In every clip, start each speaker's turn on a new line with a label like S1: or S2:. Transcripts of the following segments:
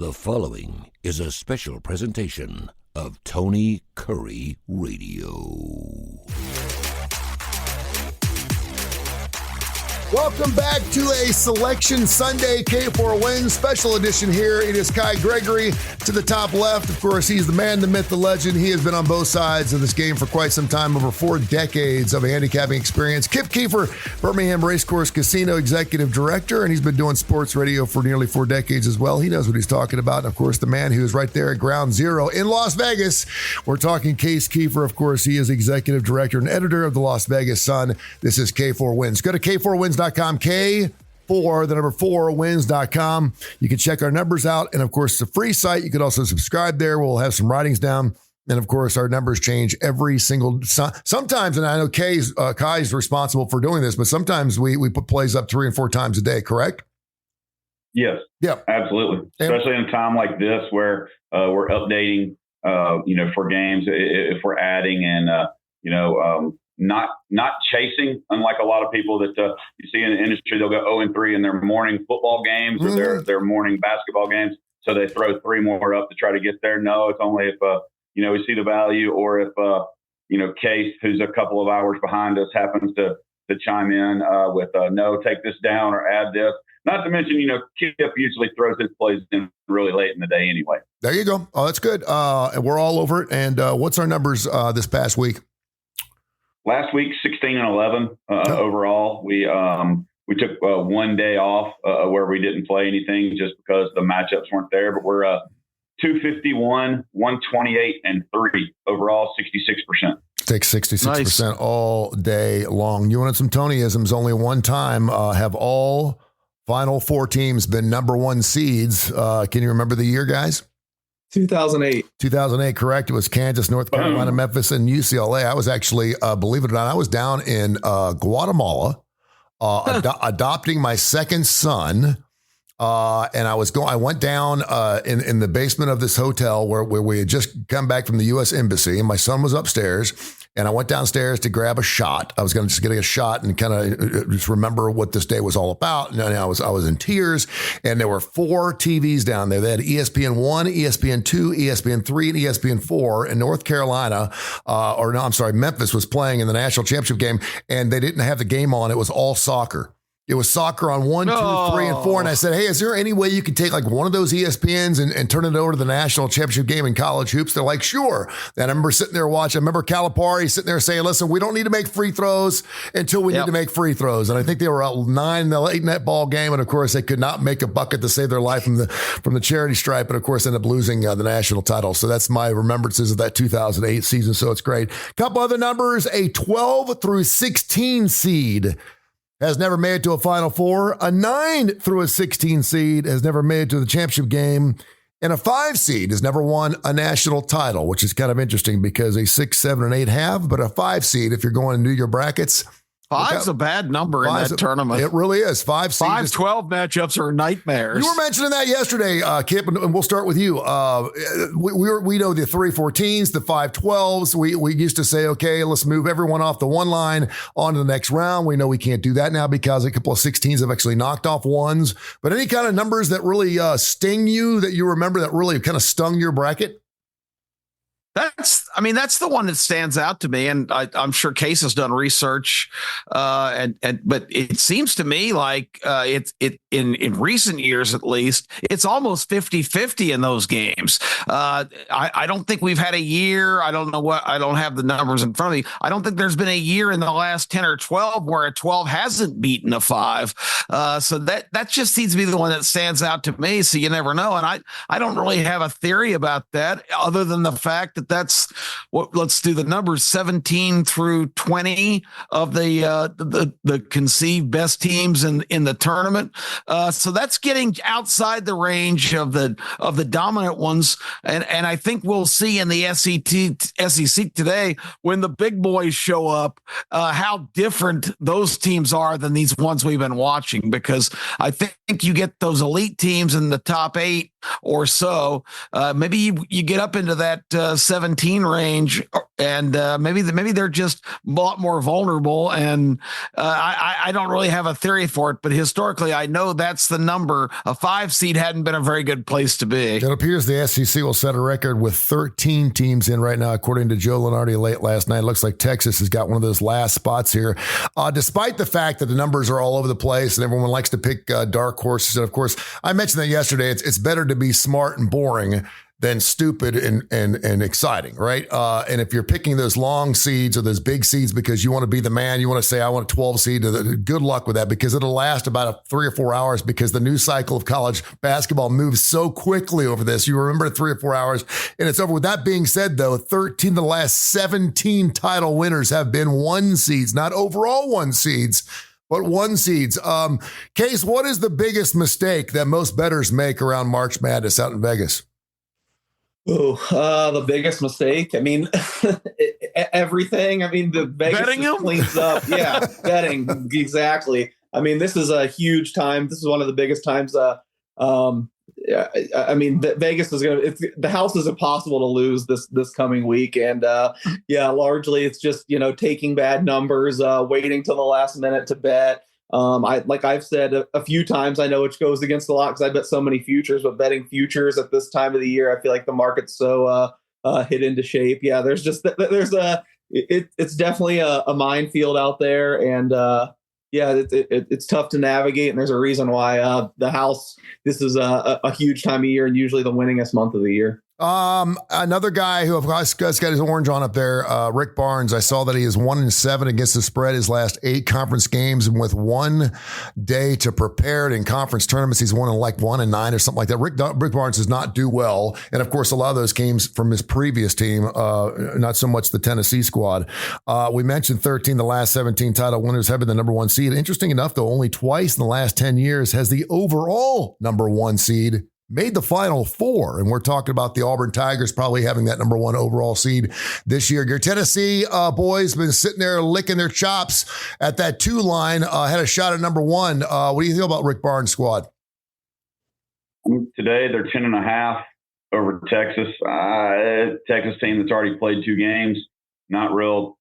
S1: The following is a special presentation of Tony Kurre Radio.
S2: Welcome back to a Selection Sunday K4Wins special edition here. It is Gregory to the top left. Of course, he's the man, the myth, the legend. He has been on both sides of this game for quite some time, over 4 decades of handicapping experience. Kip Keefer, Birmingham Racecourse Casino Executive Director, and he's been doing sports radio for nearly 4 decades as well. He knows what he's talking about. And of course, the man who is right there at ground zero in Las Vegas. We're talking Case Keefer. Of course, he is Executive Director and Editor of the Las Vegas Sun. This is K4Wins. Go to K4Wins.com, K4, the number 4wins.com. You can check our numbers out. And of course, it's a free site. You could also subscribe there. We'll have some writings down. And of course, our numbers change every single sometimes. And I know Kai's responsible for doing this, but sometimes we put plays up 3 and 4 times a day, correct?
S3: Yes.
S2: Yeah.
S3: Absolutely. Especially in a time like this where we're updating, for games, if we're adding and, not chasing, unlike a lot of people that you see in the industry. They'll go 0-3 in their morning football games or their morning basketball games. So they throw 3 more up to try to get there. No, it's only if, we see the value, or if, Case, who's a couple of hours behind us, happens to chime in with no, take this down or add this. Not to mention, Kip usually throws his plays in really late in the day anyway.
S2: There you go. Oh, that's good. And we're all over it. And what's our numbers this past week?
S3: Last week, 16-11 overall. We took 1 day off where we didn't play anything just because the matchups weren't there. But we're 251, 128, and 3 overall, 66%.
S2: Take 66% all day long. You wanted some Tonyisms. Only one time have all Final 4 teams been number 1 seeds. Can you remember the year, guys?
S4: 2008.
S2: 2008, correct. It was Kansas, North Carolina, Memphis, and UCLA. I was actually, believe it or not, I was down in Guatemala adopting my second son. And I went down in the basement of this hotel where we had just come back from the U.S. Embassy, and my son was upstairs. And I went downstairs to grab a shot. I was going to just get a shot and kind of just remember what this day was all about. And I was in tears. And there were 4 TVs down there. They had ESPN 1, ESPN 2, ESPN 3, and ESPN 4. And North Carolina, Memphis was playing in the national championship game. And they didn't have the game on. It was all soccer. It was soccer on 1, 2, 3, and 4. And I said, hey, is there any way you could take like one of those ESPNs and turn it over to the national championship game in college hoops? They're like, sure. And I remember sitting there watching. I remember Calipari sitting there saying, listen, we don't need to make free throws until we need to make free throws. And I think they were out 9 in the late net ball game. And of course, they could not make a bucket to save their life from the charity stripe. And of course, ended up losing the national title. So that's my remembrances of that 2008 season. So it's great. Couple other numbers, a 12 through 16 seed has never made it to a Final 4. A 9 through a 16 seed has never made it to the championship game. And a 5 seed has never won a national title, which is kind of interesting because a 6, 7, and 8 have, but a 5 seed, if you're going to do your brackets.
S4: 5's a bad number in that tournament.
S2: It really is. 5 seeds.
S4: 5-12 matchups are nightmares.
S2: You were mentioning that yesterday, Kip, and we'll start with you. We know the 3-14s, the 5-12s. We used to say, okay, let's move everyone off the 1 line on to the next round. We know we can't do that now because a couple of 16s have actually knocked off 1s. But any kind of numbers that really sting you, that you remember, that really kind of stung your bracket?
S4: That's the one that stands out to me, and I'm sure Case has done research, but it seems to me like in recent years at least, it's almost 50-50 in those games. I don't think we've had a year. I don't have the numbers in front of me. I don't think there's been a year in the last 10 or 12 where a 12 hasn't beaten a 5. So that just seems to be the one that stands out to me. So you never know, and I don't really have a theory about that other than the fact that that's what, let's do the numbers, 17 through 20 of the conceived best teams in the tournament. So that's getting outside the range of the dominant ones. And I think we'll see in the SEC today, when the big boys show up, how different those teams are than these ones we've been watching, because I think you get those elite teams in the top 8 or so. Maybe you get up into that 17 range, and maybe they're just a lot more vulnerable. And I don't really have a theory for it, but historically, I know that's the number. A 5 seed hadn't been a very good place to be.
S2: It appears the SEC will set a record with 13 teams in right now, according to Joe Lunardi late last night. It looks like Texas has got one of those last spots here, despite the fact that the numbers are all over the place and everyone likes to pick dark horses. And of course, I mentioned that yesterday. It's better to be smart and boring than stupid and exciting, right? And if you're picking those long seeds or those big seeds because you want to be the man, you want to say, I want a 12 seed, good luck with that, because it'll last about 3 or 4 hours, because the news cycle of college basketball moves so quickly over this. You remember 3 or 4 hours and it's over. With that being said, though, 13 of the last 17 title winners have been 1 seeds, not overall 1 seeds, but 1 seeds. Case, what is the biggest mistake that most bettors make around March Madness out in Vegas?
S5: The biggest mistake. I mean, everything. I mean, the Vegas cleans up. Yeah, betting. Exactly. I mean, this is a huge time. This is one of the biggest times. I mean, Vegas is the house is impossible to lose this coming week. And largely it's just, taking bad numbers, waiting till the last minute to bet. I've said a few times, I know which goes against a lot because I bet so many futures, but betting futures at this time of the year, I feel like the market's so hit into shape. Yeah, it's definitely a minefield out there, and it's tough to navigate. And there's a reason why the house. This is a huge time of year and usually the winningest month of the year.
S2: Another guy who has got his orange on up there, Rick Barnes. I saw that he is 1-7 against the spread his last 8 conference games, and with 1 day to prepare it in conference tournaments, he's won 1-9 or something like that. Rick Barnes does not do well, and of course, a lot of those games from his previous team, not so much the Tennessee squad. We mentioned 13 the last 17 title winners have been the number 1 seed. Interesting enough, though, only twice in the last 10 years has the overall number 1 seed made the Final Four, and we're talking about the Auburn Tigers probably having that number 1 overall seed this year. Your Tennessee boys been sitting there licking their chops at that 2 line, had a shot at number 1. What do you think about Rick Barnes' squad?
S3: Today they're 10.5 over Texas. Texas team that's already played 2 games, not real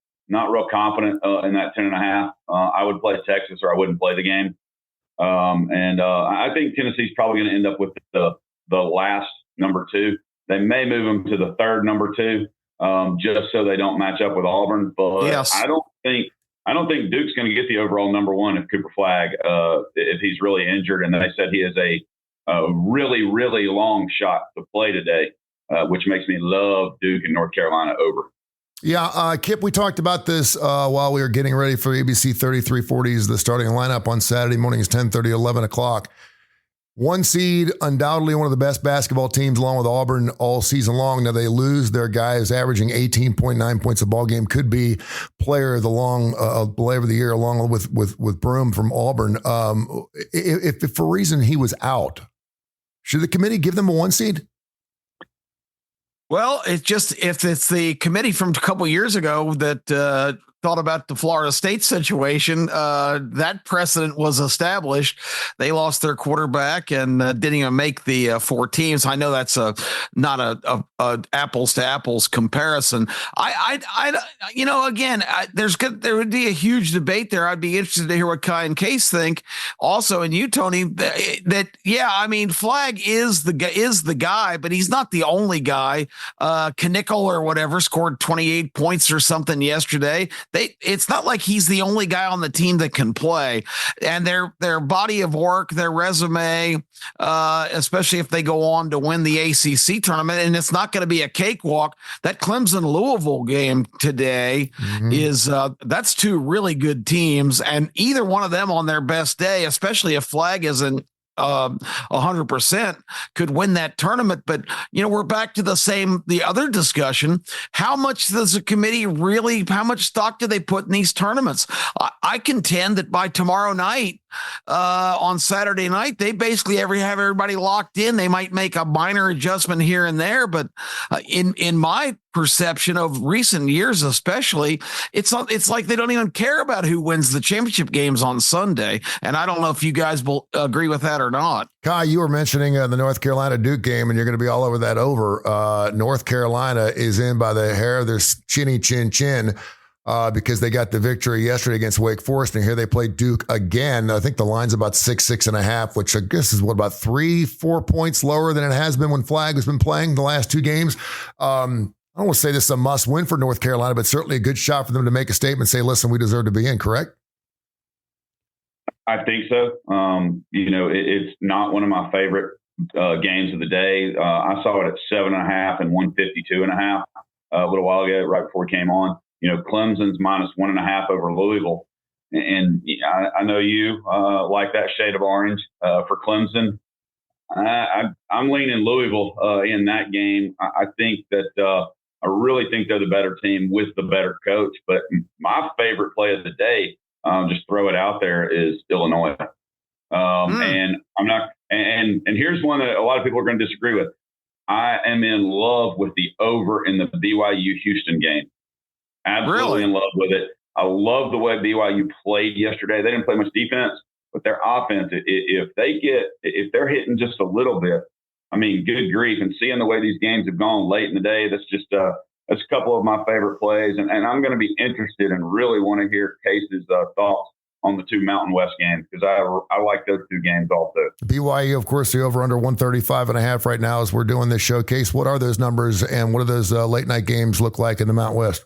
S3: confident in that 10.5. I would play Texas or I wouldn't play the game. I think Tennessee's probably going to end up with the last number 2. They may move them to the 3rd number 2, just so they don't match up with Auburn. But yes. I don't think Duke's going to get the overall number 1 if Cooper Flagg, if he's really injured. And they said he has a really, really long shot to play today, which makes me love Duke and North Carolina over.
S2: Yeah, Kip, we talked about this while we were getting ready for ABC 3340's. The starting lineup on Saturday morning is 10:30, 11 o'clock. 1 seed, undoubtedly one of the best basketball teams along with Auburn all season long. Now they lose their guys averaging 18.9 points a ball game. Could be player of the year along with Broome from Auburn. If for reason he was out, should the committee give them a 1 seed?
S4: Well, if it's the committee from a couple years ago that thought about the Florida State situation, that precedent was established. They lost their quarterback and didn't even make the 4 teams. I know that's not a apples to apples comparison. There would be a huge debate there. I'd be interested to hear what Kai and Case think. Also, and you, Tony, Flagg is the guy, but he's not the only guy. Knickel or whatever scored 28 points or something yesterday. It's not like he's the only guy on the team that can play, and their body of work, their resume, especially if they go on to win the ACC tournament, and it's not going to be a cakewalk. That Clemson Louisville game today is that's 2 really good teams, and either one of them on their best day, especially if Flagg isn't 100%, could win that tournament. But we're back to the other discussion. How much does the committee how much stock do they put in these tournaments? I contend that by tomorrow night, on Saturday night, they basically have everybody locked in. They might make a minor adjustment here and there, but in my perception of recent years, especially, it's like they don't even care about who wins the championship games on Sunday. And I don't know if you guys will agree with that or not.
S2: Kai, you were mentioning the North Carolina Duke game, and you're going to be all over that over. North Carolina is in by the hair of their chinny chin because they got the victory yesterday against Wake Forest, and here they play Duke again. I think the line's about 6.5, which I guess is about 3-4 points lower than it has been when Flag has been playing the last two games. I don't want to say this is a must win for North Carolina, but certainly a good shot for them to make a statement and say, listen, we deserve to be in, correct?
S3: I think so. It's not one of my favorite games of the day. I saw it at 7.5 and 152.5 a little while ago, right before it came on. Clemson's -1.5 over Louisville. And I know you like that shade of orange for Clemson. I'm leaning Louisville in that game. I think that I really think they're the better team with the better coach. But my favorite play of the day, just throw it out there, is Illinois. And I'm not. And here's one that a lot of people are going to disagree with. I am in love with the over in the BYU Houston game. Absolutely in love with it. I love the way BYU played yesterday. They didn't play much defense, but their offense, if they're hitting just a little bit, I mean, good grief. And seeing the way these games have gone late in the day, that's just that's a couple of my favorite plays. And I'm going to be interested and really want to hear Case's thoughts on the two Mountain West games, because I like those two games also. BYU,
S2: of course, the over under 135.5 right now as we're doing this showcase. What are those numbers, and what do those late night games look like in the Mountain West?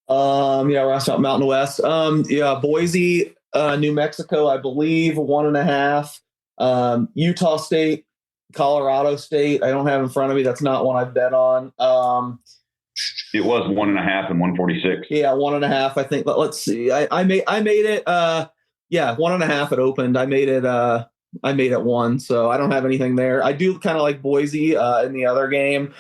S5: We're asking about Mountain West. Boise, New Mexico, I believe 1.5. Utah State, Colorado State. I don't have in front of me. That's not one I've bet on.
S3: It was 1.5 and 146.
S5: Yeah, 1.5. I think. But let's see. I made it. 1.5. It opened. I made it 1. So I don't have anything there. I do kind of like Boise in the other game.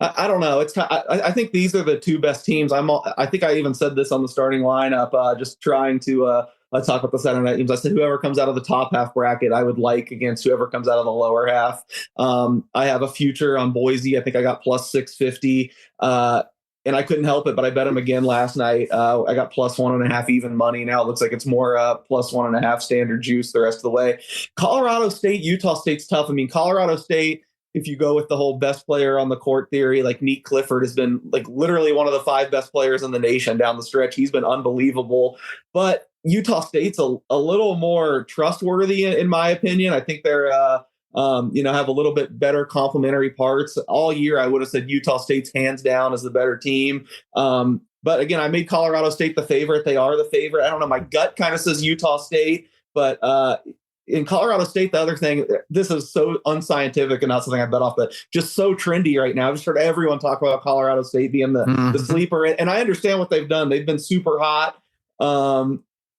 S5: I don't know. I think these are the two best teams. I think I even said this on the starting lineup, just trying to talk about the Saturday night teams. I said whoever comes out of the top half bracket, I would like against whoever comes out of the lower half. I have a future on Boise. I think I got plus 650, and I couldn't help it, but I bet them again last night. I got plus 1.5 even money. Now it looks like it's more plus 1.5 standard juice the rest of the way. Colorado State, Utah State's tough. I mean, Colorado State, if you go with the whole best player on the court theory, like Nick Clifford has been like literally one of the 5 best players in the nation down the stretch. He's been unbelievable. But Utah State's a little more trustworthy in my opinion. I think they're have a little bit better complementary parts. All year I would have said Utah State's hands down is the better team. But again, I made Colorado State the favorite. They are the favorite. I don't know. My gut kind of says Utah State, but in Colorado State, the other thing, this is so unscientific and not something I bet off, but just so trendy right now. I've just heard everyone talk about Colorado State being the sleeper. And I understand what they've done. They've been super hot.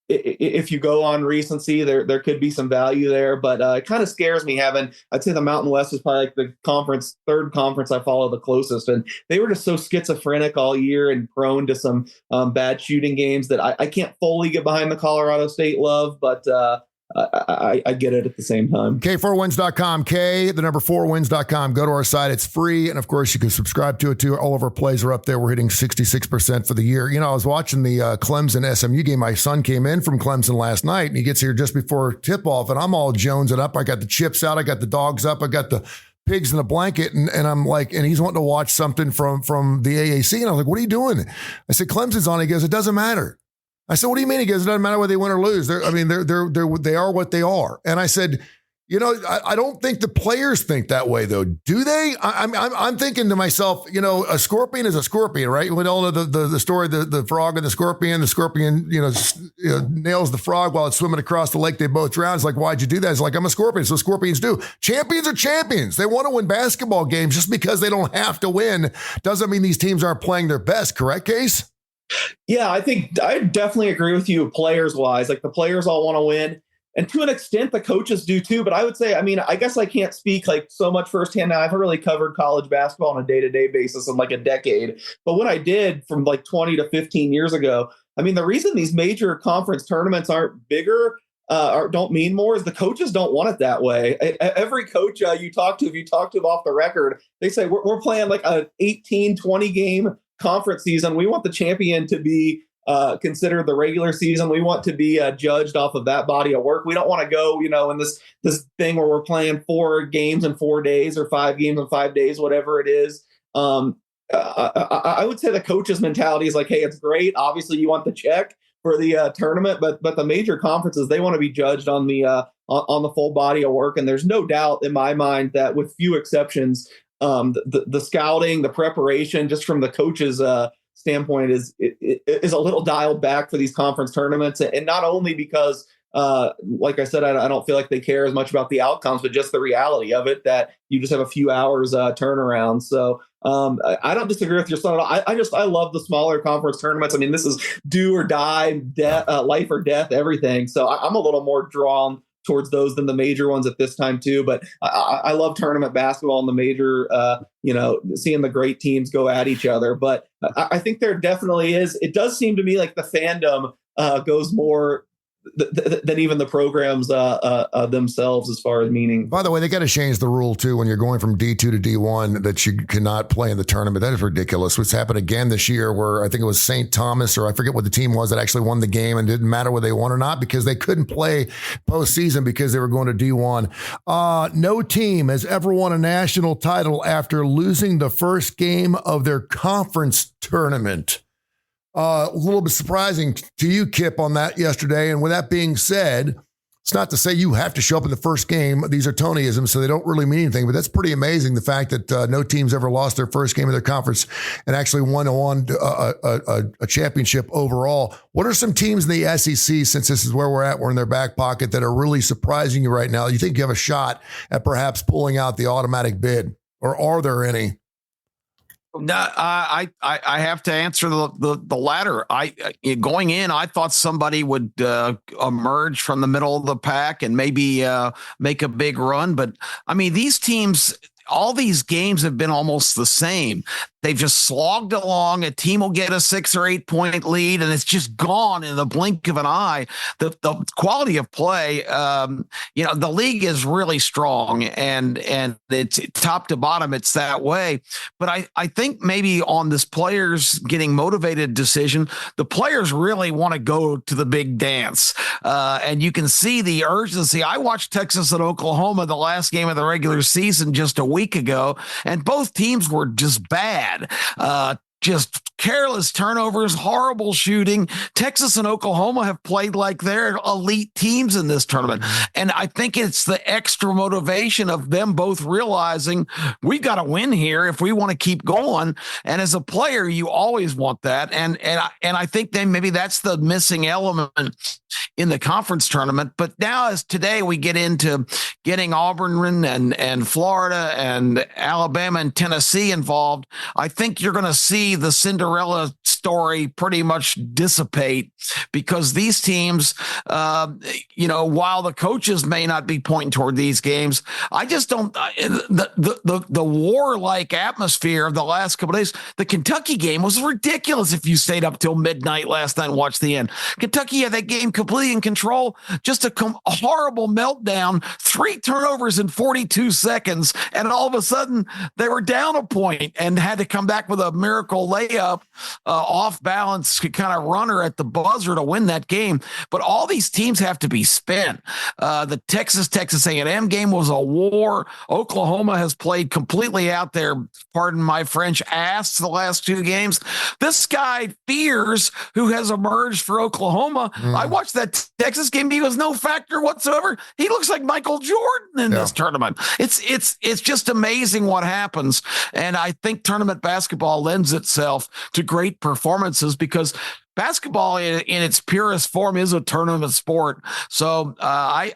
S5: If you go on recency, there could be some value there, but it kind of scares me I'd say the Mountain West is probably like the third conference I follow the closest. And they were just so schizophrenic all year and prone to some bad shooting games that I can't fully get behind the Colorado State love, but I get it at the same time.
S2: K4Wins.com, the number 4Wins.com. Go to our site. It's free. And of course, you can subscribe to it too. All of our plays are up there. We're hitting 66% for the year. I was watching the Clemson SMU game. My son came in from Clemson last night, and he gets here just before tip off, and I'm all jonesing up. I got the chips out. I got the dogs up. I got the pigs in a blanket. And I'm like, and he's wanting to watch something from the AAC. And I was like, what are you doing? I said, Clemson's on. He goes, it doesn't matter. I said, what do you mean? He goes, it doesn't matter whether they win or lose. They are what they are. And I said, I don't think the players think that way though. Do they? I'm thinking to myself, a scorpion is a scorpion, right? We all know the story, the frog and the scorpion. The scorpion, nails the frog while it's swimming across the lake. They both drown. It's like, why'd you do that? It's like, I'm a scorpion. So scorpions do. Champions are champions. They want to win basketball games. Just because they don't have to win doesn't mean these teams aren't playing their best. Correct, Case?
S5: Yeah, I think I definitely agree with you players wise. Like the players all want to win. And to an extent, the coaches do too. But I would say, I guess I can't speak like so much firsthand. Now, I've really covered college basketball on a day-to-day basis in like a decade. But when I did from like 20 to 15 years ago, the reason these major conference tournaments aren't bigger, or don't mean more is the coaches don't want it that way. Every coach you talk to, if you talk to them off the record, they say we're playing like a 18, 20 game conference season. We want the champion to be considered the regular season. We want to be judged off of that body of work. We don't want to go, in this thing where we're playing 4 games in 4 days or 5 games in 5 days, whatever it is. I would say the coach's mentality is like, hey, it's great. Obviously, you want the check for the tournament, but the major conferences, they want to be judged on the full body of work. And there's no doubt in my mind that, with few exceptions, the scouting, the preparation, just from the coach's standpoint, is a little dialed back for these conference tournaments. And not only because, like I said, I don't feel like they care as much about the outcomes, but just the reality of it, that you just have a few hours turnaround. So I don't disagree with your son at all. I love the smaller conference tournaments. I mean, this is do or die, life or death, everything. So I'm a little more drawn towards those than the major ones at this time too. But I love tournament basketball and the major, seeing the great teams go at each other. But I think there definitely is. It does seem to me like the fandom goes more than even the programs themselves as far as meaning.
S2: By the way, they got to change the rule too when you're going from D2 to D1 that you cannot play in the tournament. That is ridiculous. What's happened again this year where I think it was St. Thomas, or I forget what the team was, that actually won the game, and it didn't matter whether they won or not because they couldn't play postseason because they were going to D1. No team has ever won a national title after losing the first game of their conference tournament. A little bit surprising to you, Kip, on that yesterday. And with that being said, it's not to say you have to show up in the first game. These are Tonyisms, so they don't really mean anything. But that's pretty amazing, the fact that no team's ever lost their first game of their conference and actually won a championship overall. What are some teams in the SEC, since this is where we're in their back pocket, that are really surprising you right now? You think you have a shot at perhaps pulling out the automatic bid, or are there any?
S4: No, I have to answer the latter. Going in, I thought somebody would emerge from the middle of the pack and maybe make a big run. But I mean, these teams, all these games have been almost the same. They've just slogged along. A team will get a 6 or 8 point lead, and it's just gone in the blink of an eye. The quality of play, the league is really strong, and it's top to bottom. It's that way. But I think maybe on this players getting motivated decision, the players really want to go to the big dance, and you can see the urgency. I watched Texas and Oklahoma, the last game of the regular season, just a week ago, and both teams were just bad. Just careless turnovers, horrible shooting. Texas and Oklahoma have played like they're elite teams in this tournament. And I think it's the extra motivation of them both realizing we got to win here if we want to keep going. And as a player, you always want that. And I think then maybe that's the missing element in the conference tournament. But now, as today we get into getting Auburn and Florida and Alabama and Tennessee involved, I think you're going to see the Cinderella story pretty much dissipate, because these teams, while the coaches may not be pointing toward these games, I just don't. The warlike atmosphere of the last couple of days. The Kentucky game was ridiculous. If you stayed up till midnight last night and watched the end, Kentucky had that game completely in control. Just a horrible meltdown. 3 turnovers in 42 seconds, and all of a sudden they were down a point and had to come back with a miracle layup, off balance kind of runner at the buzzer to win that game. But all these teams have to be spent. The Texas A&M game was a war. Oklahoma has played completely out there, pardon my French, ass the last 2 games. This guy Fears, who has emerged for Oklahoma, I watched that Texas game. He was no factor whatsoever. He looks like Michael Jordan in this tournament. It's just amazing what happens. And I think tournament basketball lends itself to great performances, because basketball in its purest form is a tournament sport. So I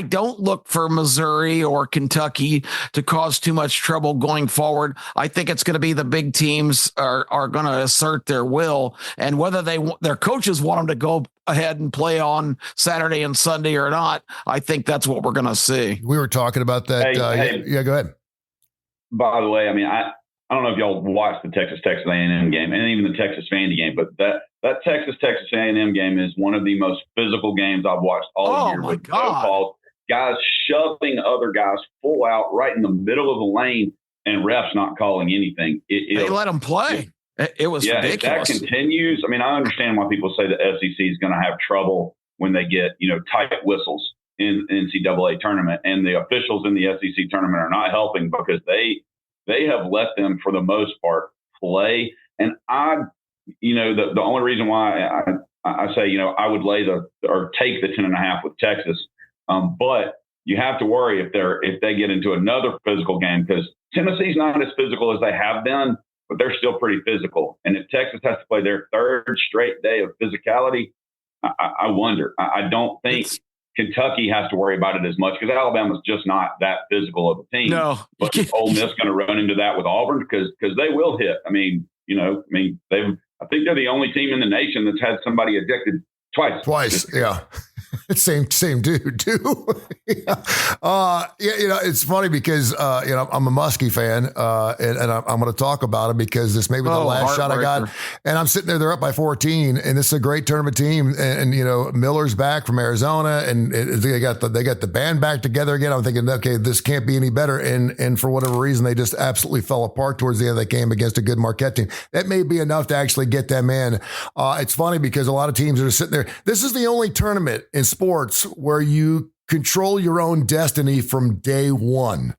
S4: don't look for Missouri or Kentucky to cause too much trouble going forward. I think it's going to be the big teams are going to assert their will, and whether their coaches want them to go ahead and play on Saturday and Sunday or not, I think that's what we're going to see.
S2: We were talking about that.
S3: Hey,
S2: yeah, go ahead.
S3: By the way, I mean, I don't know if y'all watched the Texas A&M game and even the Texas Vandy game, but that Texas A&M game is one of the most physical games I've watched all year.
S4: My
S3: with
S4: God.
S3: no calls, guys shoving other guys full out right in the middle of the lane, and refs not calling anything.
S4: They let them play. It was ridiculous.
S3: If that continues, I mean, I understand why people say the SEC is going to have trouble when they get, tight whistles in NCAA tournament, and the officials in the SEC tournament are not helping because they have let them, for the most part, play. And the only reason why I say, I would take the 10.5 with Texas. But you have to worry if they get into another physical game, because Tennessee's not as physical as they have been, but they're still pretty physical. And if Texas has to play their third straight day of physicality, I wonder. I don't think Kentucky has to worry about it as much, because Alabama's just not that physical of a team.
S4: No.
S3: But is Ole Miss going to run into that with Auburn? Because they will hit. I think they're the only team in the nation that's had somebody ejected twice. Yeah.
S2: Same dude too. It's funny because I'm a Muskie fan, and I'm going to talk about it because this may be the last shot I got. And I'm sitting there; they're up by 14, and this is a great tournament team. And Miller's back from Arizona, and they got the band back together again. I'm thinking, okay, this can't be any better. And for whatever reason, they just absolutely fell apart towards the end of that game against a good Marquette team. That may be enough to actually get them in. It's funny because a lot of teams are sitting there. This is the only tournament in sports where you control your own destiny from day one.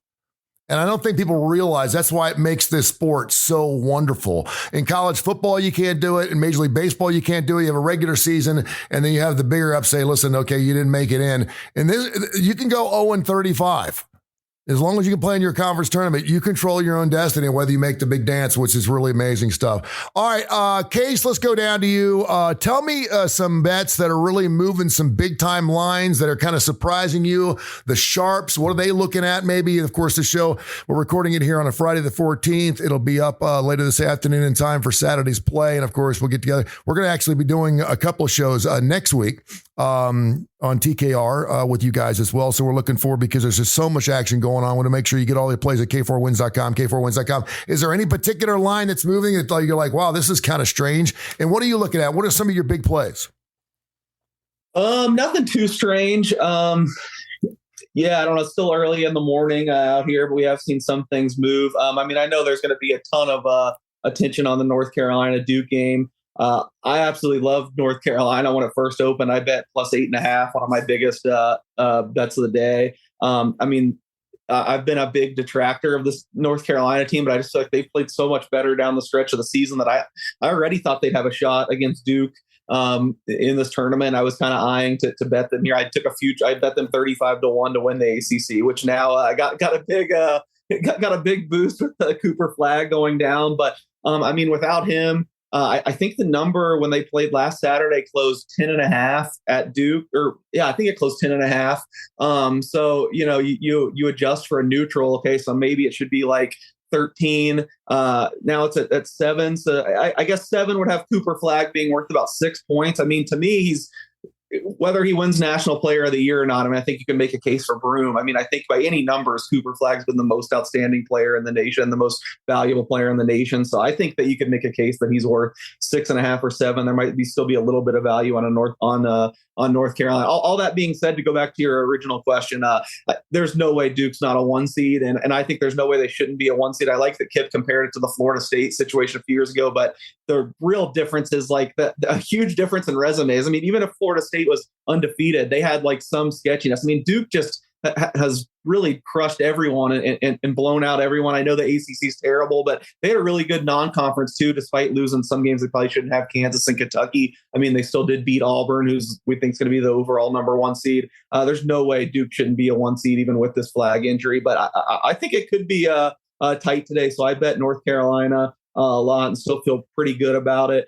S2: And I don't think people realize that's why it makes this sport so wonderful. In college football, you can't do it. In Major League Baseball, you can't do it. You have a regular season, and then you have the bigger up say, listen, okay, you didn't make it in. And this, you can go 0-35. As long as you can play in your conference tournament, you control your own destiny, whether you make the big dance, which is really amazing stuff. All right, Case, let's go down to you. Tell me some bets that are really moving some big-time lines that are kind of surprising you. The sharps, what are they looking at? Maybe, of course, the show, we're recording it here on a Friday the 14th. It'll be up later this afternoon in time for Saturday's play. And, of course, we'll get together. We're going to actually be doing a couple of shows next week on TKR with you guys as well. So we're looking forward because there's just so much action going on. I want to make sure you get all the plays at K4Wins.com, K4Wins.com. Is there any particular line that's moving that you're like, wow, this is kind of strange? And what are you looking at? What are some of your big plays?
S5: Nothing too strange. I don't know. It's still early in the morning out here, but we have seen some things move. I know there's going to be a ton of attention on the North Carolina Duke game. I absolutely love North Carolina. When it first opened, I bet plus 8.5, one of my biggest bets of the day. I've been a big detractor of this North Carolina team, but I just feel like they've played so much better down the stretch of the season that I already thought they'd have a shot against Duke in this tournament. I was kind of eyeing to bet them here. I bet them 35-1 to win the ACC, which now I got a big boost with the Cooper flag going down. But without him, I think the number when they played last Saturday closed 10.5 at Duke, I think it closed 10.5. So, you adjust for a neutral. Okay. So maybe it should be like 13. Now it's at 7. So I guess 7 would have Cooper flag being worth about 6 points. To me, whether he wins National Player of the Year or not, I think you can make a case for Broom. I think by any numbers, Cooper Flag's been the most outstanding player in the nation, the most valuable player in the nation. So I think that you could make a case that he's worth 6.5 or 7. There might still be a little bit of value on North Carolina. All that being said, to go back to your original question, there's no way Duke's not a 1 seed, and I think there's no way they shouldn't be a 1 seed. I like that Kip compared it to the Florida State situation a few years ago, but the real difference is a huge difference in resumes. Even if Florida State was undefeated, they had some sketchiness. Duke just has really crushed everyone and blown out everyone. I know the ACC is terrible, but they had a really good non-conference too, despite losing some games they probably shouldn't have. Kansas and Kentucky. They still did beat Auburn, who's we think is going to be the overall number 1 seed. There's no way Duke shouldn't be a 1 seed even with this flag injury, but I think it could be tight today. So I bet North Carolina a lot and still feel pretty good about it.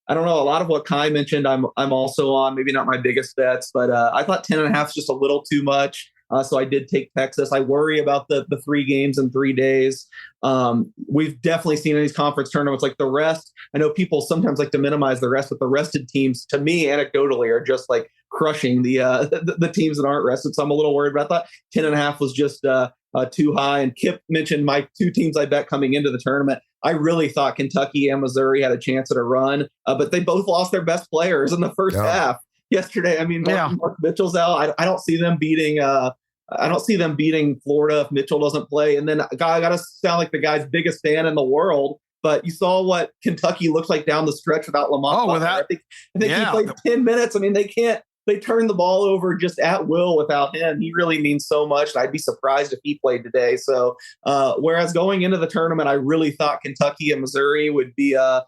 S5: I don't know. A lot of what Kai mentioned, I'm also on. Maybe not my biggest bets, but I thought 10.5 is just a little too much. So I did take Texas. I worry about the 3 games in 3 days. We've definitely seen in these conference tournaments, like the rest. I know people sometimes like to minimize the rest, but the rested teams, to me, anecdotally, are just crushing the teams that aren't rested. So I'm a little worried about that. 10.5 was just too high. And Kip mentioned my two teams I bet coming into the tournament. I really thought Kentucky and Missouri had a chance at a run, but they both lost their best players in the first half yesterday. I mean, Mark Mitchell's out. I don't see them beating. I don't see them beating Florida if Mitchell doesn't play. And then I got to sound like the guy's biggest fan in the world, but you saw what Kentucky looks like down the stretch without Lamont. I think he played 10 minutes. I mean, they turn the ball over just at will without him. He really means so much. I'd be surprised if he played today. So whereas going into the tournament, I really thought Kentucky and Missouri would be a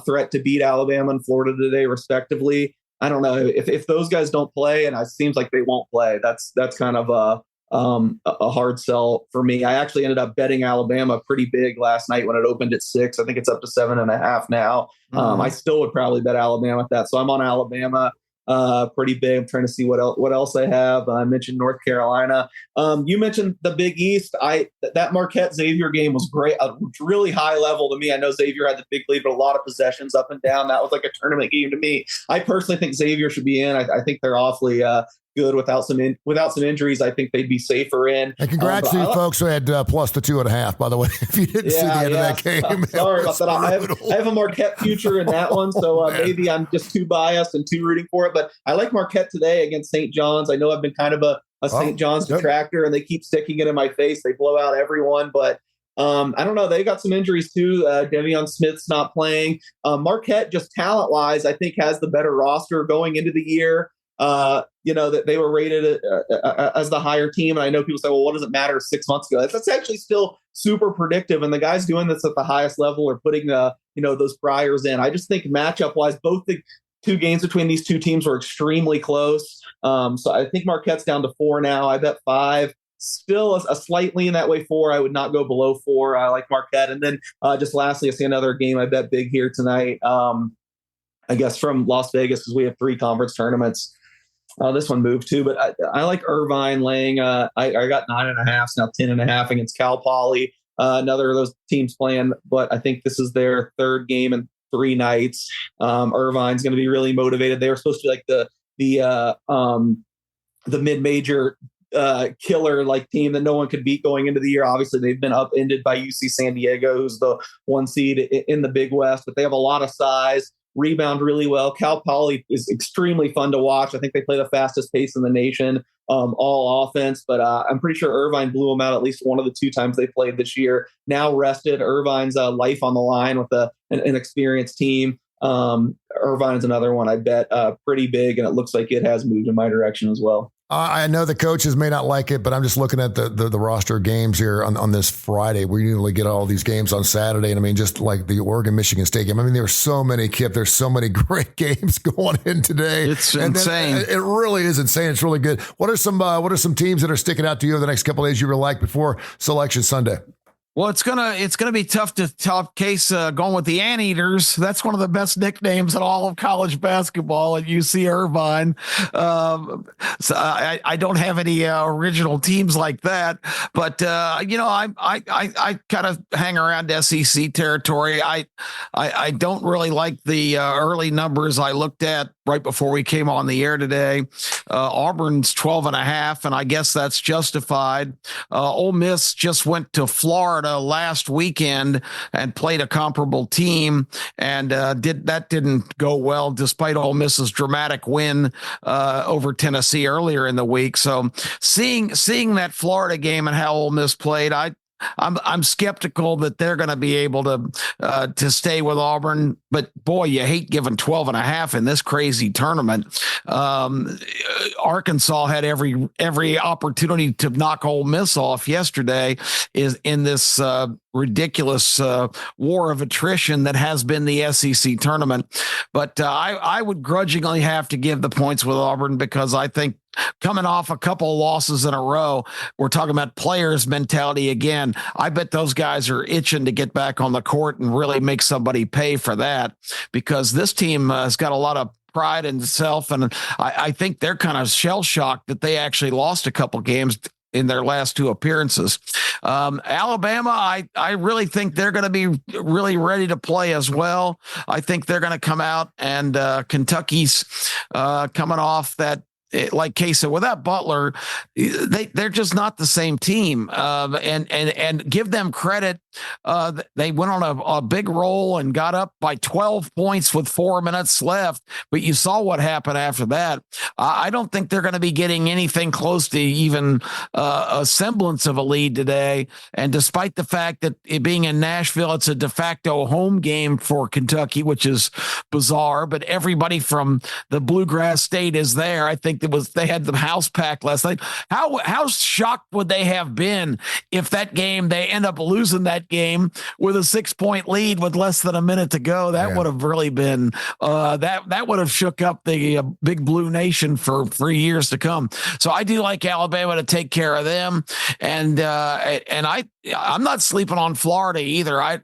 S5: threat to beat Alabama and Florida today, respectively. I don't know if those guys don't play, and it seems like they won't play. That's kind of a hard sell for me. I actually ended up betting Alabama pretty big last night when it opened at 6. I think it's up to 7.5 now. I still would probably bet Alabama at that. So I'm on Alabama pretty big. I'm trying to see what else I have. I mentioned North Carolina. You mentioned the Big East. That Marquette Xavier game was great. Really high level to me. I know Xavier had the big lead, but a lot of possessions up and down. That was like a tournament game to me. I personally think Xavier should be in. I think they're awfully good without some injuries. I think they'd be safer in.
S2: And congrats to you folks who had plus the 2.5, by the way, if you didn't see the end of that game.
S5: Sorry about that. I have a Marquette future in that one, so maybe I'm just too biased and too rooting for it. But I like Marquette today against St. John's. I know I've been kind of a St. John's detractor, and they keep sticking it in my face. They blow out everyone, but I don't know. They got some injuries too. Devion Smith's not playing. Marquette, just talent-wise, I think has the better roster going into the year. That they were rated as the higher team. And I know people say, well, what does it matter 6 months ago? That's actually still super predictive. And the guys doing this at the highest level are putting, those priors in. I just think matchup wise, both the two games between these two teams were extremely close. So I think Marquette's down to 4 now. I bet 5. Still a slight lean that way 4. I would not go below 4. I like Marquette. And then just lastly, I see another game I bet big here tonight. I guess from Las Vegas, because we have 3 conference tournaments. This one moved too, but I like Irvine laying. I got 9.5, now 10.5 against Cal Poly. Another of those teams playing, but I think this is their 3rd game in 3 nights. Irvine's going to be really motivated. They were supposed to be like the mid-major killer like team that no one could beat going into the year. Obviously, they've been upended by UC San Diego, who's the 1 seed in the Big West, but they have a lot of size. Rebound really well. Cal Poly is extremely fun to watch. I think they play the fastest pace in the nation, all offense. But I'm pretty sure Irvine blew them out at least one of the 2 times they played this year. Now rested. Irvine's life on the line with an experienced team. Irvine's another one I bet pretty big, and it looks like it has moved in my direction as well.
S2: I know the coaches may not like it, but I'm just looking at the roster of games here on this Friday. We usually get all these games on Saturday. And I mean, just like the Oregon-Michigan State game. I mean, there were so many, Kip. There's so many great games going in today.
S4: It's insane.
S2: It really is insane. It's really good. What are some teams that are sticking out to you over the next couple of days you really like before Selection Sunday?
S4: Well, it's gonna be tough to top Case going with the Anteaters. That's one of the best nicknames in all of college basketball at UC Irvine. So I don't have any original teams like that, but I kind of hang around SEC territory. I don't really like the early numbers I looked at right before we came on the air today. Auburn's 12.5, and I guess that's justified. Ole Miss just went to Florida last weekend and played a comparable team, and didn't go well despite Ole Miss's dramatic win over Tennessee earlier in the week. So seeing that Florida game and how Ole Miss played, I'm skeptical that they're going to be able to stay with Auburn, but boy, you hate giving 12.5 in this crazy tournament. Arkansas had every opportunity to knock Ole Miss off yesterday is in this ridiculous war of attrition that has been the SEC tournament. But I would grudgingly have to give the points with Auburn because I think coming off a couple of losses in a row, we're talking about players' mentality again. I bet those guys are itching to get back on the court and really make somebody pay for that because this team has got a lot of pride in itself. And I think they're kind of shell-shocked that they actually lost a couple games in their last 2 appearances. Alabama, I really think they're going to be really ready to play as well. I think they're going to come out, and Kentucky's coming off that like Kay said, without Butler, they're just not the same team. And give them credit. They went on a big roll and got up by 12 points with 4 minutes left. But you saw what happened after that. I don't think they're going to be getting anything close to even a semblance of a lead today. And despite the fact that it being in Nashville, it's a de facto home game for Kentucky, which is bizarre. But everybody from the Bluegrass State is there. I think they had the house packed last night. How shocked would they have been if that game they end up losing that game with a 6-point lead with less than a minute to go? That would have really been that would have shook up the Big Blue Nation for years to come. So I do like Alabama to take care of them, and I'm not sleeping on Florida either. I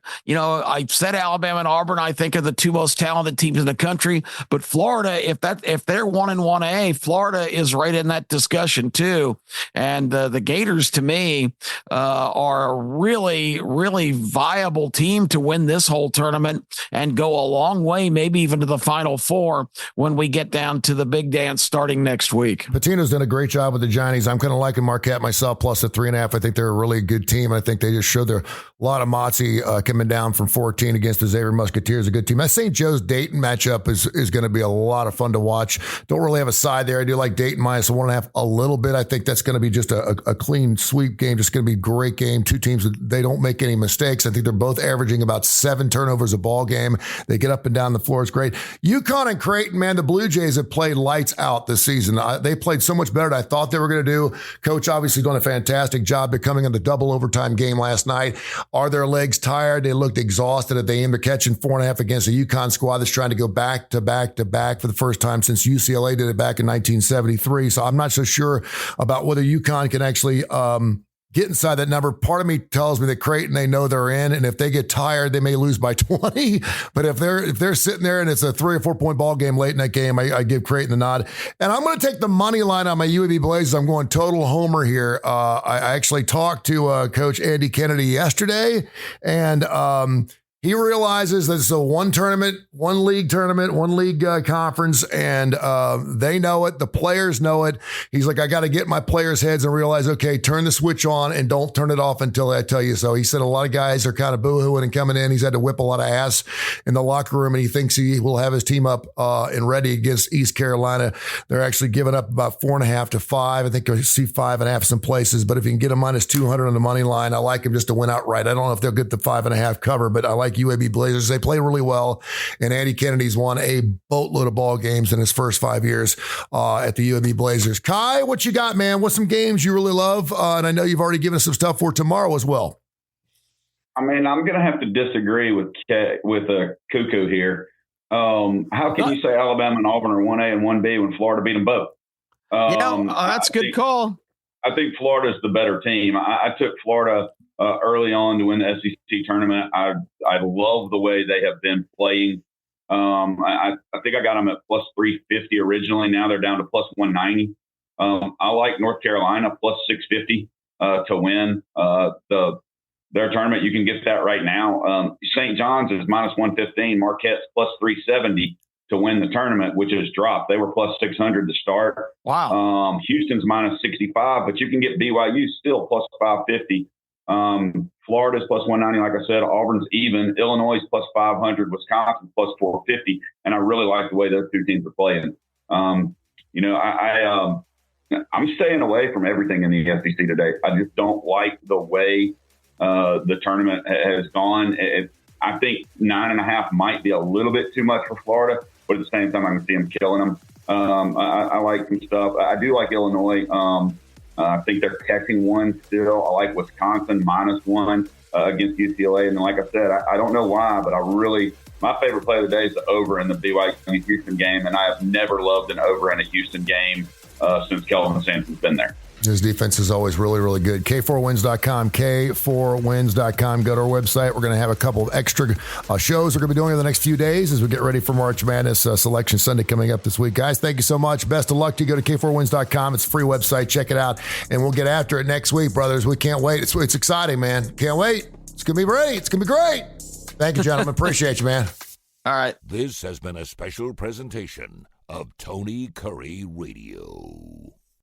S4: said Alabama and Auburn, I think, are the two most talented teams in the country. But Florida, if they're 1-1A, Florida is right in that discussion too. And the Gators, to me, are a really, really viable team to win this whole tournament and go a long way, maybe even to the Final Four when we get down to the big dance starting next week.
S2: Patino's done a great job with the Johnnies. I'm kind of liking Marquette myself, plus a 3.5. I think they're a really good team. I think they just showed a lot of moxie coming down from 14 against the Xavier Musketeers, a good team. That St. Joe's Dayton matchup is going to be a lot of fun to watch. Don't really have a side there. I do like Dayton minus 1.5 a little bit. I think that's going to be just a clean sweep game. Just going to be a great game. Two teams, they don't make any mistakes. I think they're both averaging about 7 turnovers a ball game. They get up and down the floor. It's great. UConn and Creighton, man, the Blue Jays have played lights out this season. They played so much better than I thought they were going to do. Coach obviously doing a fantastic job becoming in the double overtime game last night. Are their legs tired? They looked exhausted. They aimed at catching 4.5 against a UConn squad that's trying to go back to back to back for the first time since UCLA did it back in 1973. So I'm not so sure about whether UConn can actually get inside that number. Part of me tells me that Creighton, they know they're in, and if they get tired, they may lose by 20. But if they're sitting there and it's a 3 or 4 point ball game late in that game, I give Creighton the nod. And I'm going to take the money line on my UAB Blazers. I'm going total homer here. I actually talked to Coach Andy Kennedy yesterday, and he realizes that it's a one league conference, and they know it. The players know it. He's like, I got to get my players' heads and realize, okay, turn the switch on and don't turn it off until I tell you so. He said a lot of guys are kind of boohooing and coming in. He's had to whip a lot of ass in the locker room, and he thinks he will have his team up and ready against East Carolina. They're actually giving up about 4.5 to 5. I think you'll see 5.5 some places, but if you can get a minus 200 on the money line, I like him just to win outright. I don't know if they'll get the 5.5 cover, but I like UAB Blazers. They play really well, and Andy Kennedy's won a boatload of ball games in his first 5 years at the UAB Blazers. Kai, what you got, man? What's some games you really love? And I know you've already given us some stuff for tomorrow as well.
S3: I mean, I'm going to have to disagree with Cuckoo here. How can you say Alabama and Auburn are 1A and 1B when Florida beat them both?
S4: That's a good call.
S3: I think Florida's the better team. I took Florida early on to win the SEC tournament. I love the way they have been playing. I think I got them at plus 350 originally. Now they're down to plus 190. I like North Carolina plus 650 to win their tournament. You can get that right now. St. John's is minus 115. Marquette's plus 370 to win the tournament, which has dropped. They were plus 600 to start.
S4: Wow.
S3: Houston's minus 65, but you can get BYU still plus 550. Florida's plus 190, like I said. Auburn's even. Illinois is plus 500. Wisconsin plus 450. And I really like the way those two teams are playing. I'm staying away from everything in the SEC today. I just don't like the way the tournament has gone. I think 9.5 might be a little bit too much for Florida, but at the same time, I can see them killing them. I like some stuff. I do like Illinois. I think they're catching one still. I like Wisconsin minus 1 against UCLA. And then, like I said, I don't know why, but my favorite play of the day is the over in the BYU Houston game. And I have never loved an over in a Houston game since Kelvin Sampson's been there.
S2: His defense is always really, really good. K4Wins.com, K4Wins.com. Go to our website. We're going to have a couple of extra shows we're going to be doing in the next few days as we get ready for March Madness Selection Sunday coming up this week. Guys, thank you so much. Best of luck to you. Go to K4Wins.com. It's a free website. Check it out, and we'll get after it next week, brothers. We can't wait. It's exciting, man. Can't wait. It's going to be great. It's going to be great. Thank you, gentlemen. Appreciate you, man.
S4: All right.
S1: This has been a special presentation of Tony Kurre Radio.